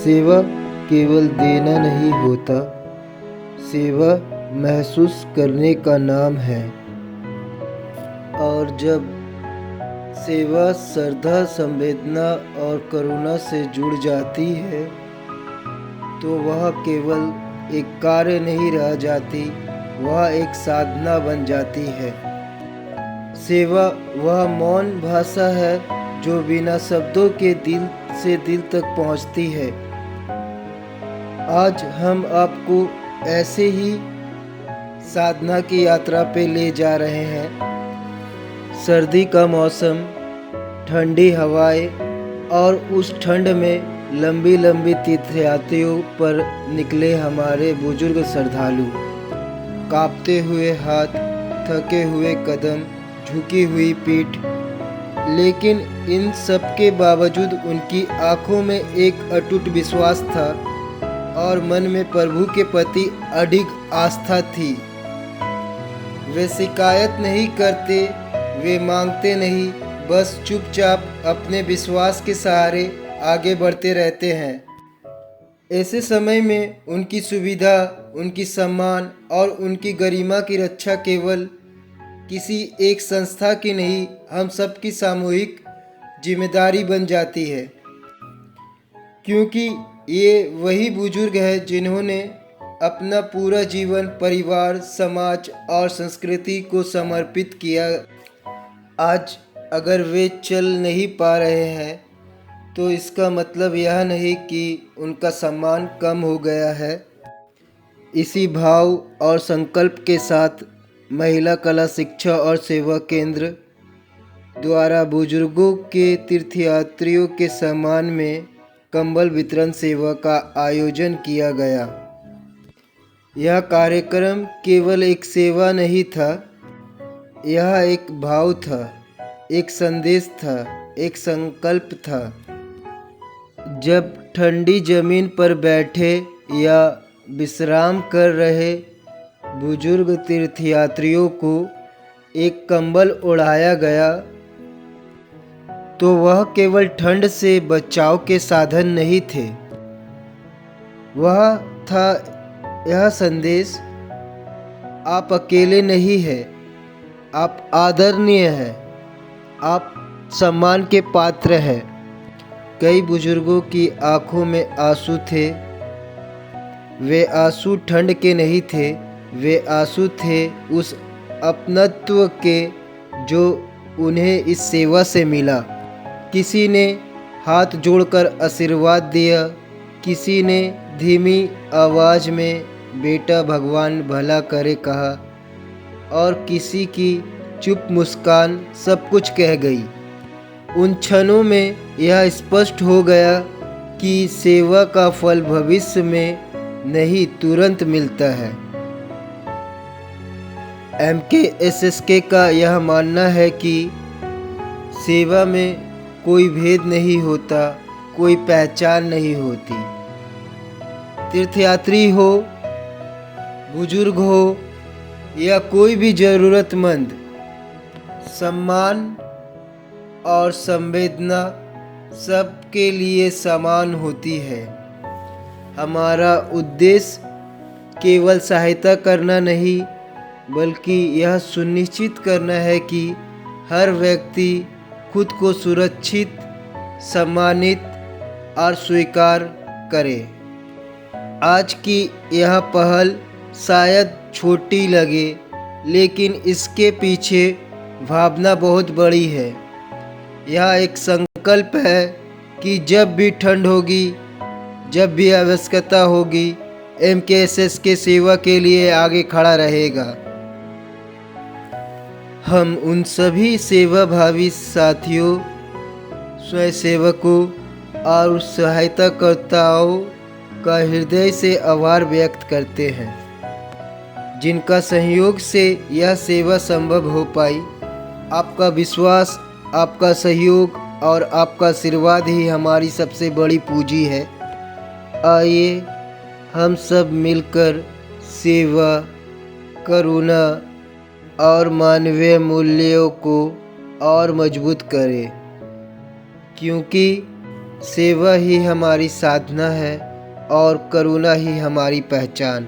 सेवा केवल देना नहीं होता, सेवा महसूस करने का नाम है। और जब सेवा श्रद्धा, संवेदना और करुणा से जुड़ जाती है तो वह केवल एक कार्य नहीं रह जाती, वह एक साधना बन जाती है। सेवा वह मौन भाषा है जो बिना शब्दों के दिल से दिल तक पहुंचती है। आज हम आपको ऐसे ही साधना की यात्रा पे ले जा रहे हैं। सर्दी का मौसम, ठंडी हवाएं और उस ठंड में लंबी लंबी तीर्थयात्रियों पर निकले हमारे बुजुर्ग श्रद्धालु। कांपते हुए हाथ, थके हुए कदम, झुकी हुई पीठ, लेकिन इन सब के बावजूद उनकी आंखों में एक अटूट विश्वास था और मन में प्रभु के प्रति अडिग आस्था थी। वे शिकायत नहीं करते, वे मांगते नहीं, बस चुपचाप अपने विश्वास के सहारे आगे बढ़ते रहते हैं। ऐसे समय में उनकी सुविधा, उनकी सम्मान और उनकी गरिमा की रक्षा केवल किसी एक संस्था की नहीं, हम सब की सामूहिक जिम्मेदारी बन जाती है। क्योंकि ये वही बुजुर्ग हैं जिन्होंने अपना पूरा जीवन परिवार, समाज और संस्कृति को समर्पित किया। आज अगर वे चल नहीं पा रहे हैं तो इसका मतलब यह नहीं कि उनका सम्मान कम हो गया है। इसी भाव और संकल्प के साथ महिला कला शिक्षा और सेवा केंद्र द्वारा बुजुर्गों के तीर्थयात्रियों के सम्मान में कंबल वितरण सेवा का आयोजन किया गया। यह कार्यक्रम केवल एक सेवा नहीं था, यह एक भाव था, एक संदेश था, एक संकल्प था। जब ठंडी जमीन पर बैठे या विश्राम कर रहे बुजुर्ग तीर्थयात्रियों को एक कंबल ओढ़ाया गया तो वह केवल ठंड से बचाव के साधन नहीं थे, वह था यह संदेश, आप अकेले नहीं हैं, आप आदरणीय हैं, आप सम्मान के पात्र हैं। कई बुजुर्गों की आंखों में आंसू थे। वे आंसू ठंड के नहीं थे, वे आंसू थे उस अपनत्व के जो उन्हें इस सेवा से मिला। किसी ने हाथ जोड़कर आशीर्वाद दिया, किसी ने धीमी आवाज़ में बेटा भगवान भला करे कहा और किसी की चुप मुस्कान सब कुछ कह गई। उन क्षणों में यह स्पष्ट हो गया कि सेवा का फल भविष्य में नहीं, तुरंत मिलता है। MKSSK का यह मानना है कि सेवा में कोई भेद नहीं होता, कोई पहचान नहीं होती। तीर्थयात्री हो, बुजुर्ग हो या कोई भी ज़रूरतमंद, सम्मान और संवेदना सबके लिए समान होती है। हमारा उद्देश्य केवल सहायता करना नहीं, बल्कि यह सुनिश्चित करना है कि हर व्यक्ति खुद को सुरक्षित, सम्मानित और स्वीकार करे। आज की यह पहल शायद छोटी लगे, लेकिन इसके पीछे भावना बहुत बड़ी है। यह एक संकल्प है कि जब भी ठंड होगी, जब भी आवश्यकता होगी, MKSSK सेवा के लिए आगे खड़ा रहेगा। हम उन सभी सेवाभावी साथियों, स्वयंसेवकों और सहायताकर्ताओं का हृदय से आभार व्यक्त करते हैं, जिनका सहयोग से यह सेवा संभव हो पाई। आपका विश्वास, आपका सहयोग और आपका आशीर्वाद ही हमारी सबसे बड़ी पूंजी है। आइए हम सब मिलकर सेवा, करुणा और मानवीय मूल्यों को और मजबूत करें, क्योंकि सेवा ही हमारी साधना है और करुणा ही हमारी पहचान।